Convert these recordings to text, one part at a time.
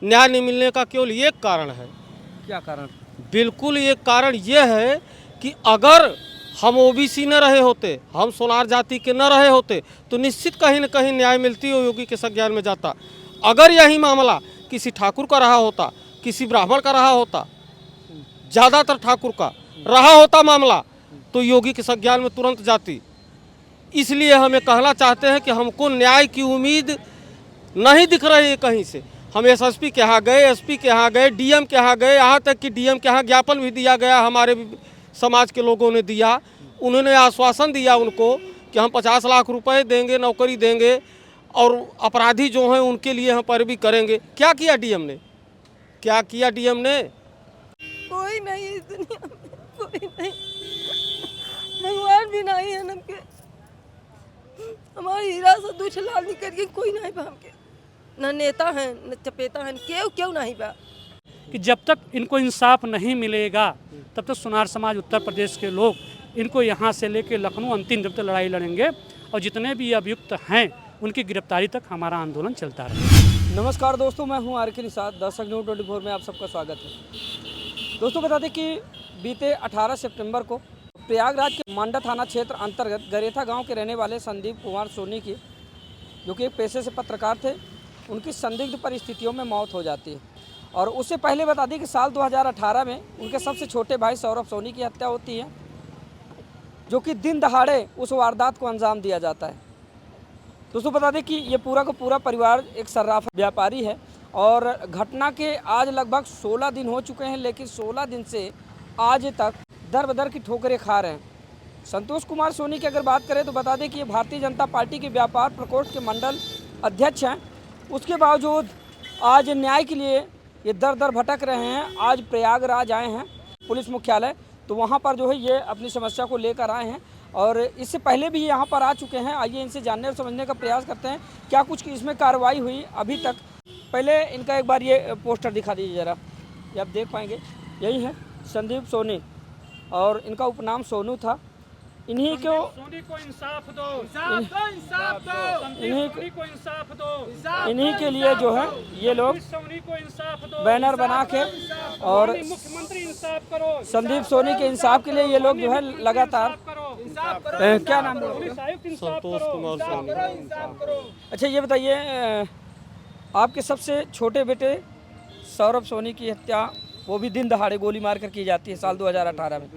न्याय नहीं मिलने का केवल एक कारण है। क्या कारण? बिल्कुल एक कारण ये है कि अगर हम ओबीसी न रहे होते, हम सोनार जाति के न रहे होते, तो निश्चित कहीं न कहीं न्याय मिलती हो, योगी के संज्ञान में जाता। अगर यही मामला किसी ठाकुर का रहा होता, किसी ब्राह्मण का रहा होता, ज़्यादातर ठाकुर का रहा होता मामला, तो योगी के संज्ञान में तुरंत जाती। इसलिए हमें कहना चाहते हैं कि हमको न्याय की उम्मीद नहीं दिख रही है कहीं से। हम एसएसपी के यहाँ गए, एसपी के यहाँ गए, डीएम के यहाँ गए, यहाँ तक कि डीएम के यहाँ ज्ञापन भी दिया गया, हमारे समाज के लोगों ने दिया। उन्होंने आश्वासन दिया उनको कि हम 50 लाख रुपए देंगे, नौकरी देंगे और अपराधी जो हैं उनके लिए हम पैरवी करेंगे। क्या किया डीएम ने? क्या किया डीएम ने? कोई नहीं इस दुनिया में, कोई नहीं, भगवान भी नहीं है नम के। हमारी हीरा से दूछ लाल निकल के कोई नहीं बा हमके, न नेता है न चपेता है, क्यों नहीं बा। कि जब तक इनको इंसाफ नहीं मिलेगा तब तक सुनार समाज उत्तर प्रदेश के लोग इनको यहाँ से लेकर लखनऊ अंतिम जब तक लड़ाई लड़ेंगे और जितने भी अभियुक्त हैं उनकी गिरफ्तारी तक हमारा आंदोलन चलता रहेगा। नमस्कार दोस्तों, मैं हूं आर.के. निषाद। दर्शक न्यूज़ 24 में आप सबका स्वागत है। दोस्तों बता दें कि बीते 18 सितंबर को प्रयागराज के मांडा थाना क्षेत्र अंतर्गत गरेथा गांव के रहने वाले संदीप कुमार सोनी की, जो कि एक पेशे से पत्रकार थे, उनकी संदिग्ध परिस्थितियों में मौत हो जाती है। और उससे पहले बता दें कि साल 2018 में उनके सबसे छोटे भाई सौरभ सोनी की हत्या होती है, जो कि दिन दहाड़े उस वारदात को अंजाम दिया जाता है। दोस्तों बता दें कि ये पूरा का पूरा परिवार एक सर्राफा व्यापारी है और घटना के आज लगभग 16 दिन हो चुके हैं, लेकिन 16 दिन से आज तक दर बदर की ठोकरें खा रहे हैं। संतोष कुमार सोनी की अगर बात करें तो बता दें कि ये भारतीय जनता पार्टी के व्यापार प्रकोष्ठ के मंडल अध्यक्ष हैं। उसके बावजूद आज न्याय के लिए ये दर दर भटक रहे हैं। आज प्रयागराज आए हैं पुलिस मुख्यालय, तो वहाँ पर जो है ये अपनी समस्या को लेकर आए हैं और इससे पहले भी यहाँ पर आ चुके हैं। आइए इनसे जानने और समझने का प्रयास करते हैं क्या कुछ इसमें कार्रवाई हुई अभी तक। पहले इनका एक बार ये पोस्टर दिखा दीजिए ज़रा, ये आप देख पाएंगे। यही है संदीप सोनी और इनका उपनाम सोनू था। इन्हीं को सोनी को इंसाफ दो, इंसाफ दो, सोनी को इंसाफ दो, इन्हीं के लिए जो है ये लोग सोनी को इंसाफ दो, बैनर बना के और मुख्यमंत्री इंसाफ करो, संदीप सोनी के इंसाफ के लिए ये लोग जो है लगातार क्या नाम है? संतोष कुमार सोनी। अच्छा ये बताइए, आपके सबसे छोटे बेटे सौरभ सोनी की हत्या वो भी दिन दहाड़े गोली मार कर की जाती है साल 2018 में,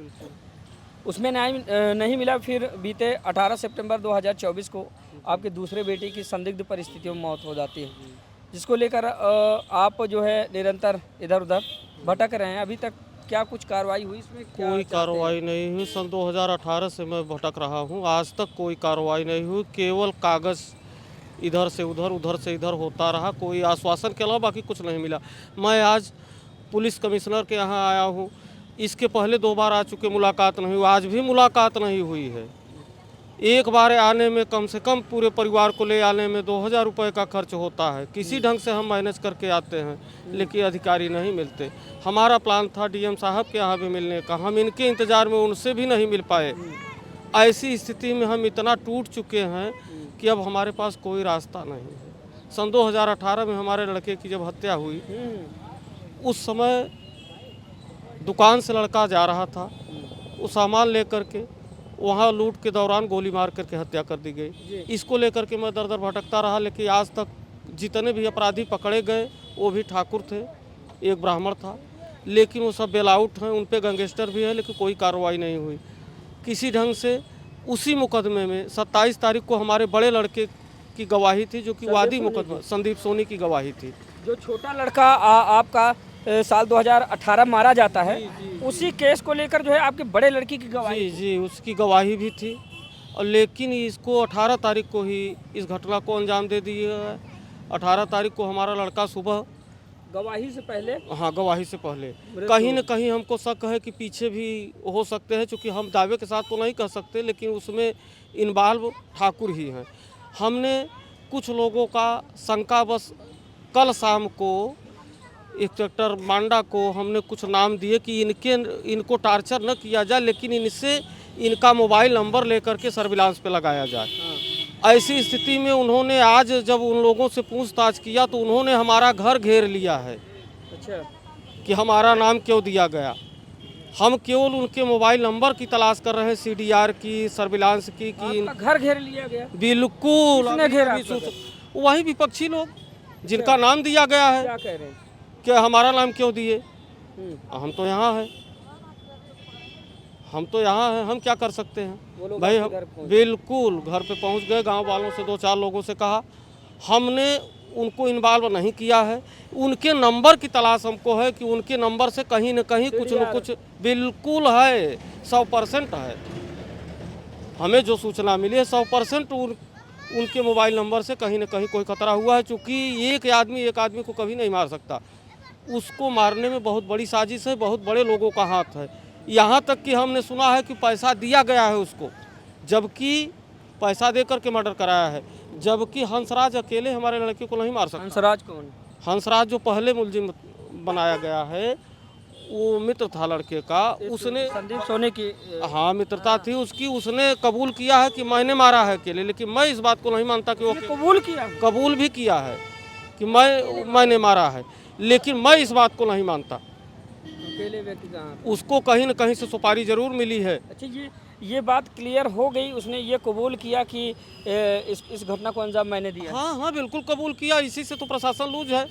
उसमें न्याय नहीं मिला। फिर बीते 18 सितंबर 2024 को आपके दूसरे बेटे की संदिग्ध परिस्थितियों में मौत हो जाती है, जिसको लेकर आप जो है निरंतर इधर उधर भटक रहे हैं। अभी तक क्या कुछ कार्रवाई हुई इसमें? कोई कार्रवाई नहीं हुई। सन 2018 से मैं भटक रहा हूँ, आज तक कोई कार्रवाई नहीं हुई। केवल कागज़ इधर से उधर, उधर से इधर होता रहा, कोई आश्वासन के अलावा बाकी कुछ नहीं मिला। मैं आज पुलिस कमिश्नर के यहाँ आया हूँ, इसके पहले 2 बार आ चुके, मुलाकात नहीं हुई। आज भी मुलाकात नहीं हुई है। एक बार आने में कम से कम पूरे परिवार को ले आने में 2000 रुपये का खर्च होता है। किसी ढंग से हम मैनेज करके आते हैं, लेकिन अधिकारी नहीं मिलते। हमारा प्लान था डीएम साहब के यहाँ भी मिलने का, हम इनके इंतज़ार में उनसे भी नहीं मिल पाए। ऐसी स्थिति में हम इतना टूट चुके हैं कि अब हमारे पास कोई रास्ता नहीं है। सन 2018 में हमारे लड़के की जब हत्या हुई, उस समय दुकान से लड़का जा रहा था, वो सामान लेकर के वहाँ लूट के दौरान गोली मार करके हत्या कर दी गई। इसको लेकर के मैं दर दर भटकता रहा, लेकिन आज तक जितने भी अपराधी पकड़े गए वो भी ठाकुर थे, एक ब्राह्मण था, लेकिन वो सब बेल आउट हैं, उन पे गैंगस्टर भी है, लेकिन कोई कार्रवाई नहीं हुई किसी ढंग से। उसी मुकदमे में 27 तारीख को हमारे बड़े लड़के की गवाही थी, जो कि वादी मुकदमा संदीप सोनी की गवाही थी। जो छोटा लड़का आपका साल 2018 मारा जाता है, उसी केस को लेकर जो है आपके बड़े लड़की की गवाही? जी, उसकी गवाही भी थी, और लेकिन इसको 18 तारीख को ही इस घटना को अंजाम दे दिया है। 18 तारीख को हमारा लड़का सुबह, गवाही से पहले, हाँ गवाही से पहले, कहीं न कहीं हमको शक है कि पीछे भी हो सकते हैं, क्योंकि हम दावे के साथ तो नहीं कह सकते, लेकिन उसमें इन्वॉल्व ठाकुर ही हैं। हमने कुछ लोगों का शंका बस कल शाम को इंस्पेक्टर मांडा को हमने कुछ नाम दिए कि इनको टार्चर न किया जाए, लेकिन इनसे इनका मोबाइल नंबर लेकर के सर्विलांस पे लगाया जाए। ऐसी स्थिति में उन्होंने आज जब उन लोगों से पूछताछ किया तो उन्होंने हमारा घर घेर लिया है अच्छा, कि हमारा नाम क्यों दिया गया। हम केवल उनके मोबाइल नंबर की तलाश कर रहे हैं, CDR की, सर्विलांस की आपका घर घेर लिया गया? बिल्कुल। किसने घेरा अभी आपका भी वही विपक्षी लोग जिनका नाम दिया गया है क्या कह रहे हैं? कि हमारा नाम क्यों दिए। हम्म, हम तो यहाँ हैं, हम तो यहाँ हैं, हम क्या कर सकते वो हैं लोग भाई। आपके हम घर पहुंचे? बिल्कुल घर पे पहुँच गए, गांव वालों से 2-4 लोगों से कहा, हमने उनको इन्वॉल्व नहीं किया है। उनके नंबर की तलाश हमको है कि उनके नंबर से कहीं न कहीं कुछ न कुछ बिल्कुल है, 100% है। हमें जो सूचना मिली है 100% उनके मोबाइल नंबर से कहीं न कहीं कोई खतरा हुआ है। चूँकि एक आदमी को कभी नहीं मार सकता, उसको मारने में बहुत बड़ी साजिश है, बहुत बड़े लोगों का हाथ है। यहाँ तक कि हमने सुना है कि पैसा दिया गया है उसको, जबकि पैसा दे करके मर्डर कराया है, जबकि हंसराज अकेले हमारे लड़के को नहीं मार सकता। हंसराज कौन? हंसराज जो पहले मुलजिम बनाया गया है, वो मित्र था लड़के का, उसने संदीप सोनी की हाँ मित्रता थी उसकी, उसने कबूल किया है कि मैंने मारा है अकेले। लेकिन मैं इस बात को नहीं मानता कि वो कबूल किया? कबूल भी किया है कि मैंने मारा है, लेकिन मैं इस बात को नहीं मानता। अकेले व्यक्ति कहाँ? उसको कहीं न कहीं से सुपारी जरूर मिली है। अच्छा जी, ये बात क्लियर हो गई, उसने ये कबूल किया कि इस घटना को अंजाम मैंने दिया। हाँ बिल्कुल कबूल किया। इसी से तो प्रशासन लूज है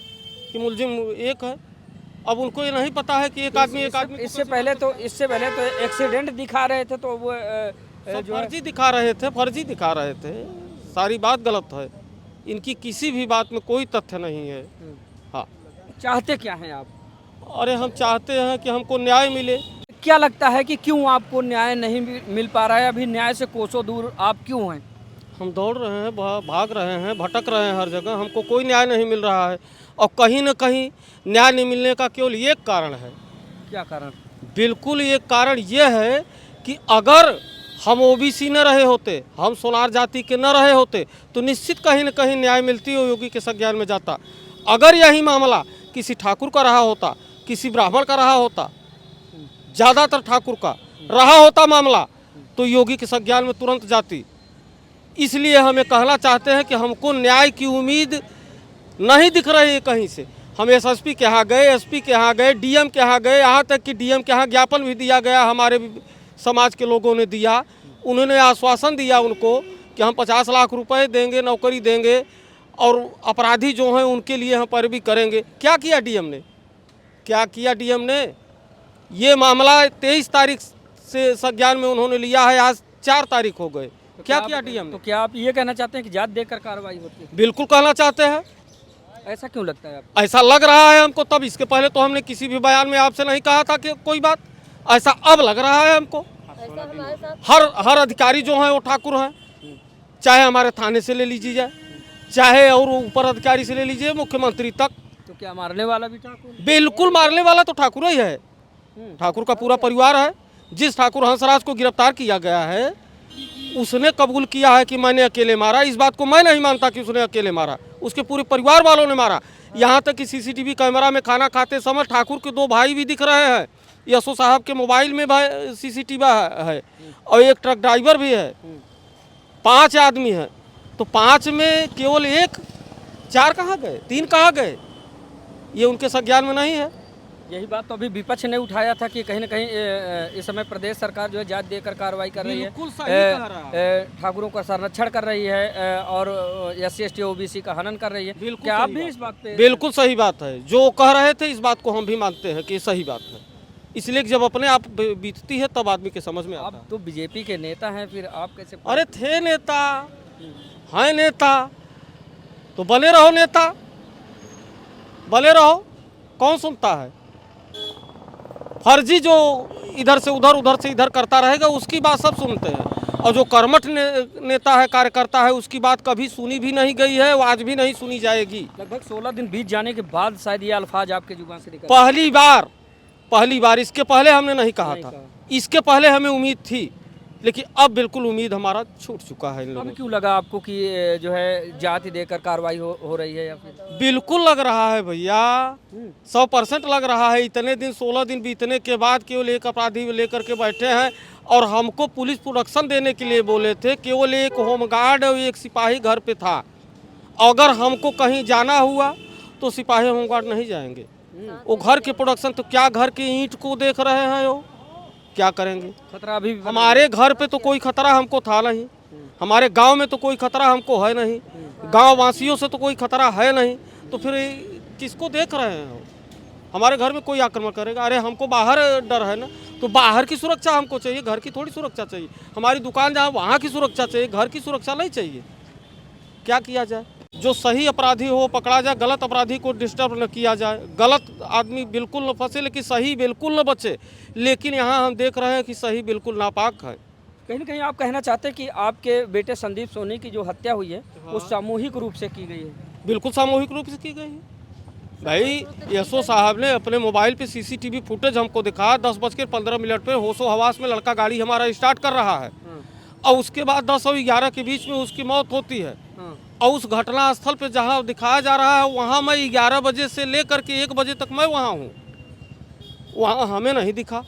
कि मुलजिम एक है। अब उनको ये नहीं पता है कि एक आदमी इससे पहले तो एक्सीडेंट दिखा रहे थे, तो वो जो है फर्जी दिखा रहे थे। सारी बात गलत है, इनकी किसी भी बात में कोई तथ्य नहीं है। हाँ, चाहते क्या हैं आप? अरे हम चाहते हैं कि हमको न्याय मिले। क्या लगता है कि क्यों आपको न्याय नहीं मिल पा रहा है? अभी न्याय से कोसों दूर आप क्यों हैं? हम दौड़ रहे हैं, भाग रहे हैं, भटक रहे हैं हर जगह, हमको कोई न्याय नहीं मिल रहा है। और कहीं न कहीं न्याय नहीं मिलने का केवल एक कारण है। क्या कारण? बिल्कुल एक कारण ये है कि अगर हम OBC न रहे होते, हम सोनार जाति के न रहे होते, तो निश्चित कहीं न कहीं न्याय मिलती हो, योगी के संज्ञान में जाता। अगर यही मामला किसी ठाकुर का रहा होता, किसी ब्राह्मण का रहा होता, ज़्यादातर ठाकुर का रहा होता मामला, तो योगी के संज्ञान में तुरंत जाती। इसलिए हमें कहना चाहते हैं कि हमको न्याय की उम्मीद नहीं दिख रही है कहीं से। हम SSP के यहाँ गए, SP के यहाँ गए, DM के यहाँ गए, यहाँ तक कि DM के यहाँ ज्ञापन भी दिया गया, हमारे समाज के लोगों ने दिया। उन्होंने आश्वासन दिया उनको कि हम 50 लाख रुपए देंगे, नौकरी देंगे और अपराधी जो हैं उनके लिए हम पैरवी करेंगे। क्या किया DM ने? क्या किया DM ने? ये मामला 23 तारीख से संज्ञान में उन्होंने लिया है, आज 4 तारीख हो गए। तो क्या किया DM ने? तो क्या आप ये कहना चाहते हैं कि जात देकर कार्रवाई होती है? बिल्कुल कहना चाहते हैं। ऐसा क्यों लगता है आपको? ऐसा लग रहा है हमको, तब इसके पहले तो हमने किसी भी बयान में आपसे नहीं कहा था कि कोई बात, ऐसा अब लग रहा है हमको। हर अधिकारी जो है वो ठाकुर हैं, चाहे हमारे थाने से ले लीजिए, चाहे और ऊपर अधिकारी से ले लीजिए, मुख्यमंत्री तक। तो क्या मारने वाला भी ठाकुर? बिल्कुल मारने वाला तो ठाकुर ही है, ठाकुर का पूरा परिवार है। जिस ठाकुर हंसराज को गिरफ्तार किया गया है, उसने कबूल किया है कि मैंने अकेले मारा। इस बात को मैं नहीं मानता कि उसने अकेले मारा, उसके पूरे परिवार वालों ने मारा। यहाँ तक कि CCTV कैमरा में खाना खाते समय ठाकुर के 2 भाई भी दिख रहे हैं। यशो साहब के मोबाइल में CCTV है और एक ट्रक ड्राइवर भी है। 5 आदमी हैं, तो 5 में केवल 4 कहाँ गए, 3 कहाँ गए, ये उनके संज्ञान में नहीं है। यही बात तो अभी विपक्ष ने उठाया था कि कहीं न कहीं इस समय प्रदेश सरकार जो है जात देकर कार्रवाई कर रही है, बिल्कुल सही कह रहा है। ठाकुरों का संरक्षण कर रही है और SC/ST OBC का हनन कर रही है। बिल्कुल क्या आप सही भी बात इस बात पे? बिल्कुल सही बात है, जो कह रहे थे इस बात को हम भी मानते हैं कि ये सही बात है। इसलिए कि जब अपने आप बीतती है तब आदमी के समझ में आता है। आप तो BJP के नेता हैं, फिर आप कैसे? अरे थे नेता, हैं नेता, तो बने रहो नेता, बने रहो। कौन सुनता है? फर्जी जो इधर से उधर, उधर से इधर करता रहेगा, उसकी बात सब सुनते हैं। और जो कर्मठ नेता है, कार्यकर्ता है, उसकी बात कभी सुनी भी नहीं गई है, वो आज भी नहीं सुनी जाएगी। लगभग 16 दिन बीत जाने के बाद शायद ये अल्फाज आपके जुबान से निकले। पहली बार, इसके पहले हमने नहीं कहा था। इसके पहले हमें उम्मीद थी लेकिन अब बिल्कुल उम्मीद हमारा छूट चुका है इन लोगों अब से। क्यों लगा आपको कि जो है जाति देकर कार्रवाई हो रही है या फिर बिल्कुल लग रहा है भैया, 100% लग रहा है। इतने दिन 16 दिन बीतने के बाद केवल एक अपराधी लेकर के बैठे हैं और हमको पुलिस प्रोटेक्शन देने के लिए बोले थे। केवल एक होमगार्ड और एक सिपाही घर पे था। अगर हमको कहीं जाना हुआ तो सिपाही होमगार्ड नहीं जाएंगे, वो घर के प्रोडक्शन। तो क्या घर के ईंट को देख रहे हैं वो, क्या करेंगे? खतरा अभी भी बना हमारे घर पे तो कोई खतरा हमको था नहीं, हमारे गांव में तो कोई खतरा हमको है नहीं, गांव वासियों से तो कोई खतरा है नहीं, तो फिर किसको देख रहे हैं वो? हमारे घर में कोई आक्रमण करेगा? अरे हमको बाहर डर है ना, तो बाहर की सुरक्षा हमको चाहिए, घर की थोड़ी सुरक्षा चाहिए। हमारी दुकान जहाँ वहाँ की सुरक्षा चाहिए, घर की सुरक्षा नहीं चाहिए। क्या किया जाए? जो सही अपराधी हो वो पकड़ा जाए, गलत अपराधी को डिस्टर्ब न किया जाए। गलत आदमी बिल्कुल न फंसे, लेकिन सही बिल्कुल न बचे। लेकिन यहाँ हम देख रहे हैं कि सही बिल्कुल नापाक है। कहीं ना कहीं आप कहना चाहते हैं कि आपके बेटे संदीप सोनी की जो हत्या हुई है वो सामूहिक रूप से की गई है? बिल्कुल सामूहिक रूप से की गई है भाई। एसओ साहब ने अपने मोबाइल पे सीसीटीवी फुटेज हमको दिखाया। 10:15 पे होशो हवास में लड़का गाड़ी हमारा स्टार्ट कर रहा है और उसके बाद 10 और 11 के बीच में उसकी मौत होती है। और उस घटना स्थल पे जहाँ दिखाया जा रहा है वहाँ मैं 11 बजे से लेकर के 1 बजे तक मैं वहाँ हूँ। वहाँ हमें नहीं दिखा,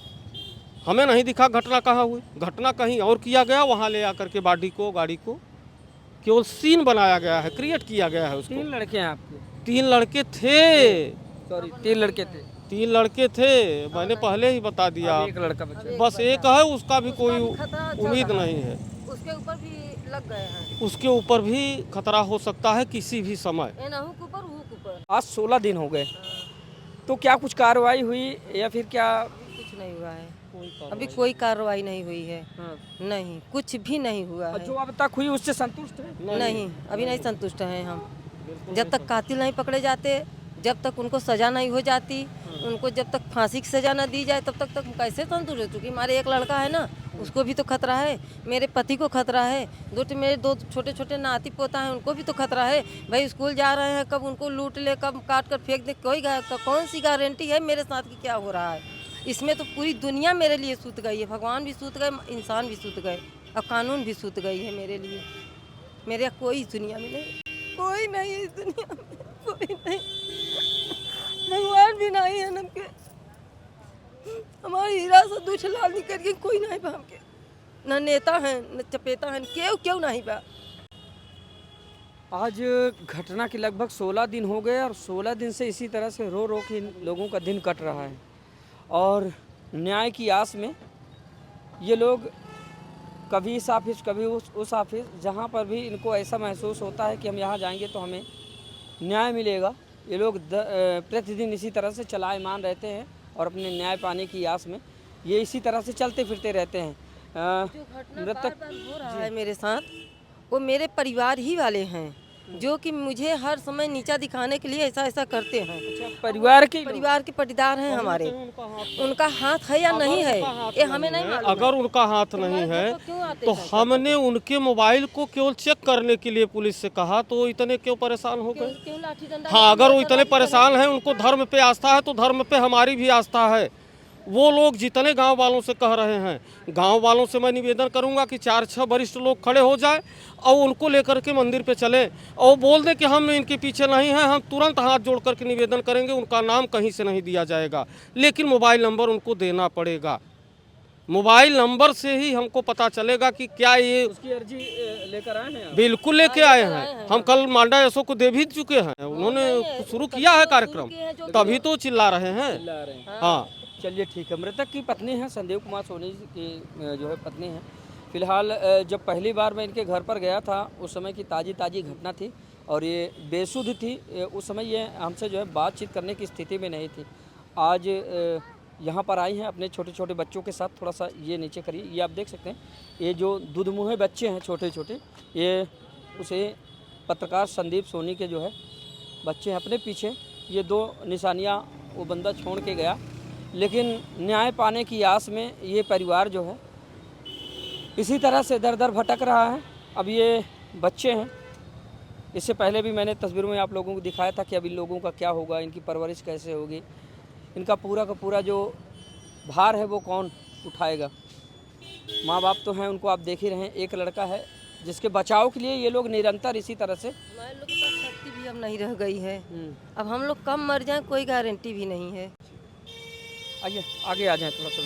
हमें नहीं दिखा घटना कहाँ हुई। घटना कहीं और किया गया, वहाँ ले आकर के गाड़ी को केवल सीन बनाया गया है, क्रिएट किया गया है उसको। 3 लड़के हैं आपके? 3 लड़के थे, सॉरी 3 लड़के थे। 3 लड़के थे, मैंने पहले ही बता दिया। एक लड़का बचा। बस एक है, उसका भी कोई उम्मीद नहीं है। उसके ऊपर भी लग गए हैं, उसके ऊपर भी खतरा हो सकता है किसी भी समय। एनाहू के ऊपर हूँ के ऊपर। आज 16 दिन हो गए, तो क्या कुछ कार्रवाई हुई या फिर क्या? कुछ नहीं हुआ है, अभी कोई कार्रवाई नहीं हुई है। नहीं, कुछ भी नहीं हुआ है। जो अब तक हुई उससे संतुष्ट है? नहीं, अभी नहीं संतुष्ट हैं हम। जब तक कातिल नहीं पकड़े जाते, जब तक उनको सजा नहीं हो जाती, उनको जब तक फांसी की सजा न दी जाए, तब तक कैसे संतुष्ट हो? चूँकि हमारे एक लड़का है ना, उसको भी तो खतरा है, मेरे पति को खतरा है, मेरे 2 छोटे छोटे नाती पोता हैं, उनको भी तो खतरा है। भाई स्कूल जा रहे हैं, कब उनको लूट ले, कब काट कर फेंक दे, कौन सी गारंटी है मेरे साथ की क्या हो रहा है? इसमें तो पूरी दुनिया मेरे लिए सूत गई है। भगवान भी सूत गए, इंसान भी सूत गए और कानून भी सूत गई है मेरे लिए। मेरे कोई दुनिया में नहीं, कोई नहीं है इस दुनिया में, कोई नहीं। भगवान भी नहीं है नमके, हमारी हीरा से 2 लाल निकल के कोई नहीं बा हमके, न नेता है न चपेता है, क्यों नहीं बा। आज घटना के लगभग 16 दिन हो गए और 16 दिन से इसी तरह से रो रो के इन लोगों का दिन कट रहा है और न्याय की आस में ये लोग कभी इस ऑफिस कभी उस ऑफिस, जहाँ पर भी इनको ऐसा महसूस होता है कि हम यहाँ जाएंगे तो हमें न्याय मिलेगा, ये लोग प्रतिदिन इसी तरह से चलायमान रहते हैं और अपने न्याय पाने की आस में ये इसी तरह से चलते फिरते रहते हैं। जो घटना बार-बार हो रहा है मेरे साथ, वो मेरे परिवार ही वाले हैं, जो कि मुझे हर समय नीचा दिखाने के लिए ऐसा करते हैं। परिवार के पटीदार हैं हमारे, उनका हाथ है या नहीं है ये हमें नहीं मालूम। अगर उनका हाथ नहीं है तो हमने उनके मोबाइल को केवल चेक करने के लिए पुलिस से कहा, तो इतने क्यों परेशान हो गए? क्यों लाठी डंडा? हाँ, अगर वो इतने परेशान हैं, उनको धर्म पे आस्था है, तो धर्म पे हमारी भी आस्था है। वो लोग जितने गांव वालों से कह रहे हैं, गांव वालों से मैं निवेदन करूंगा कि 4-6 वरिष्ठ लोग खड़े हो जाए और उनको लेकर के मंदिर पे चले और बोल दें कि हम इनके पीछे नहीं हैं। हम तुरंत हाथ जोड़ करके निवेदन करेंगे, उनका नाम कहीं से नहीं दिया जाएगा, लेकिन मोबाइल नंबर उनको देना पड़ेगा। मोबाइल नंबर से ही हमको पता चलेगा कि क्या ये उसकी अर्जी लेकर आए हैं? बिल्कुल लेके आए हैं। हम कल मांडा एसओ को दे भी चुके हैं, उन्होंने शुरू किया है कार्यक्रम, तभी तो चिल्ला रहे हैं। हाँ, चलिए ठीक है। मृतक की पत्नी है, संदीप कुमार सोनी की जो है पत्नी है। फिलहाल जब पहली बार मैं इनके घर पर गया था उस समय की ताज़ी घटना थी और ये बेसुध थी। उस समय ये हमसे जो है बातचीत करने की स्थिति में नहीं थी। आज यहाँ पर आई हैं अपने छोटे छोटे बच्चों के साथ। थोड़ा सा ये नीचे करिए, ये आप देख सकते हैं, ये जो दूधमुहे बच्चे हैं छोटे छोटे, ये उसे पत्रकार संदीप सोनी के जो है बच्चे हैं अपने पीछे। ये 2 निशानियाँ वो बंदा छोड़ के गया, लेकिन न्याय पाने की आस में ये परिवार जो है इसी तरह से दर दर भटक रहा है। अब ये बच्चे हैं, इससे पहले भी मैंने तस्वीरों में आप लोगों को दिखाया था कि अब इन लोगों का क्या होगा, इनकी परवरिश कैसे होगी, इनका पूरा का पूरा जो भार है वो कौन उठाएगा। माँ बाप तो हैं, उनको आप देख ही रहे हैं। एक लड़का है जिसके बचाव के लिए ये लोग निरंतर इसी तरह से हमारे लोग की शक्ति भी अब नहीं रह गई है। अब हम लोग कम मर जाएं कोई गारंटी भी नहीं है। आइए आगे आ जाएं थोड़ा सा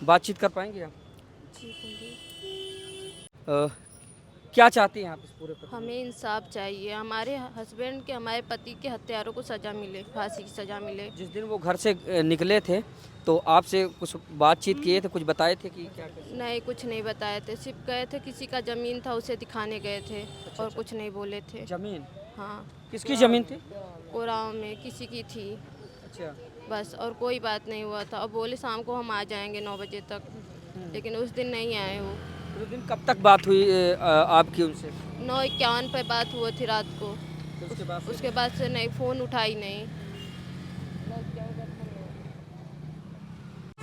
बातचीत कर पाएंगे आप? क्या चाहती हैं आप इस पूरे पर? हमें इंसाफ चाहिए। हमारे हस्बैंड के, हमारे पति के हत्यारों को सज़ा मिले, फांसी की सज़ा मिले। जिस दिन वो घर से निकले थे तो आपसे कुछ बातचीत किए थे, कुछ बताए थे कि क्या कैसे? नहीं, कुछ नहीं बताए थे। सिर्फ गए थे, किसी का ज़मीन था उसे दिखाने गए थे और कुछ नहीं बोले थे। जमीन? हाँ, किसकी जमीन थी? कोराव में किसी की थी अच्छा। बस, और कोई बात नहीं हुआ था। और बोले शाम को हम आ जाएंगे 9 बजे तक, लेकिन उस दिन नहीं आए वो। उस दिन कब तक बात हुई आपकी उनसे? 9:51 पे बात हुई थी रात को। तो उसके बाद से नहीं, फ़ोन उठाई नहीं।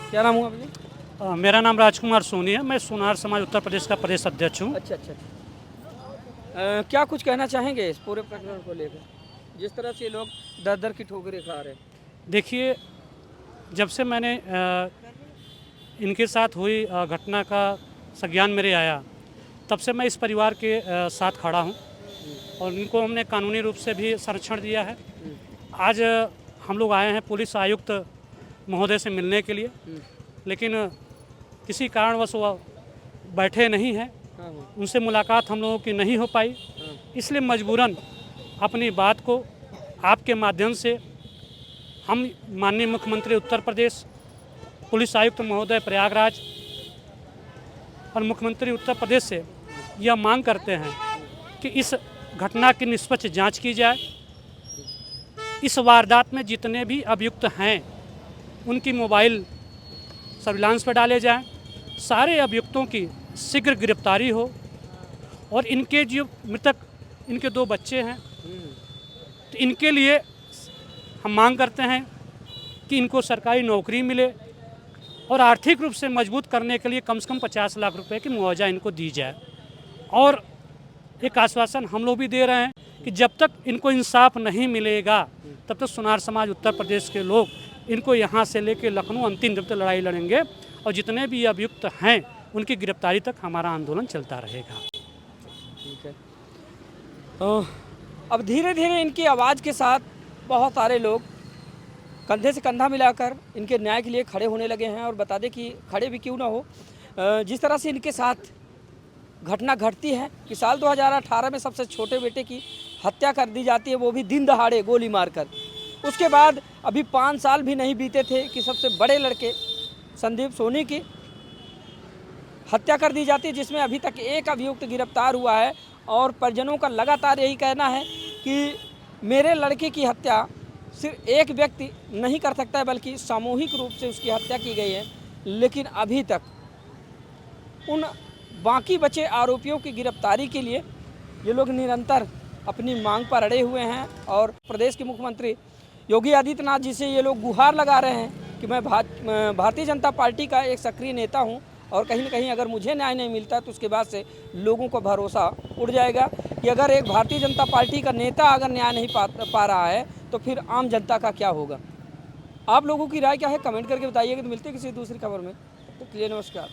क्या नाम हुआ भैया? मेरा नाम राजकुमार सोनी है। मैं सोनार समाज उत्तर प्रदेश का प्रदेश अध्यक्ष हूँ। अच्छा अच्छा। क्या कुछ कहना चाहेंगे इस पूरे प्रकरण को लेकर, जिस तरह से लोग दर दर की ठोकरें खा रहे हैं? देखिए, जब से मैंने इनके साथ हुई घटना का संज्ञान मेरे आया, तब से मैं इस परिवार के साथ खड़ा हूँ और इनको हमने कानूनी रूप से भी संरक्षण दिया है। आज हम लोग आए हैं पुलिस आयुक्त महोदय से मिलने के लिए, लेकिन किसी कारणवश वो बैठे नहीं हैं। उनसे मुलाकात हम लोगों की नहीं हो पाई, इसलिए मजबूरन अपनी बात को आपके माध्यम से हम माननीय मुख्यमंत्री उत्तर प्रदेश, पुलिस आयुक्त महोदय प्रयागराज और मुख्यमंत्री उत्तर प्रदेश से यह मांग करते हैं कि इस घटना की निष्पक्ष जांच की जाए। इस वारदात में जितने भी अभियुक्त हैं उनकी मोबाइल सर्विलांस पर डाले जाएं, सारे अभियुक्तों की शीघ्र गिरफ्तारी हो और इनके जो मृतक, इनके 2 बच्चे हैं, तो इनके लिए हम मांग करते हैं कि इनको सरकारी नौकरी मिले और आर्थिक रूप से मजबूत करने के लिए कम से कम 50 लाख रुपए की मुआवजा इनको दी जाए। और एक आश्वासन हम लोग भी दे रहे हैं कि जब तक इनको इंसाफ नहीं मिलेगा तब तक सोनार समाज उत्तर प्रदेश के लोग इनको यहाँ से लेकर लखनऊ अंतिम दम तक लड़ाई लड़ेंगे और जितने भी अभियुक्त हैं उनकी गिरफ्तारी तक हमारा आंदोलन चलता रहेगा। ठीक है। अब धीरे धीरे इनकी आवाज़ के साथ बहुत सारे लोग कंधे से कंधा मिलाकर इनके न्याय के लिए खड़े होने लगे हैं। और बता दें कि खड़े भी क्यों ना हो, जिस तरह से इनके साथ घटना घटती है कि साल 2018 में सबसे छोटे बेटे की हत्या कर दी जाती है, वो भी दिन दहाड़े गोली मारकर। उसके बाद अभी 5 साल भी नहीं बीते थे कि सबसे बड़े लड़के संदीप सोनी की हत्या कर दी जाती है, जिसमें अभी तक एक अभियुक्त गिरफ्तार हुआ है। और परिजनों का लगातार यही कहना है कि मेरे लड़के की हत्या सिर्फ एक व्यक्ति नहीं कर सकता है, बल्कि सामूहिक रूप से उसकी हत्या की गई है। लेकिन अभी तक उन बाकी बचे आरोपियों की गिरफ्तारी के लिए ये लोग निरंतर अपनी मांग पर अड़े हुए हैं। और प्रदेश के मुख्यमंत्री योगी आदित्यनाथ जी से ये लोग गुहार लगा रहे हैं कि मैं भारतीय जनता पार्टी का एक सक्रिय नेता हूं और कहीं ना कहीं अगर मुझे न्याय नहीं मिलता तो उसके बाद से लोगों को भरोसा उड़ जाएगा कि अगर एक भारतीय जनता पार्टी का नेता अगर न्याय नहीं पा रहा है तो फिर आम जनता का क्या होगा। आप लोगों की राय क्या है, कमेंट करके बताइएगा। तो मिलते हैं किसी दूसरी खबर में। तो नमस्कार।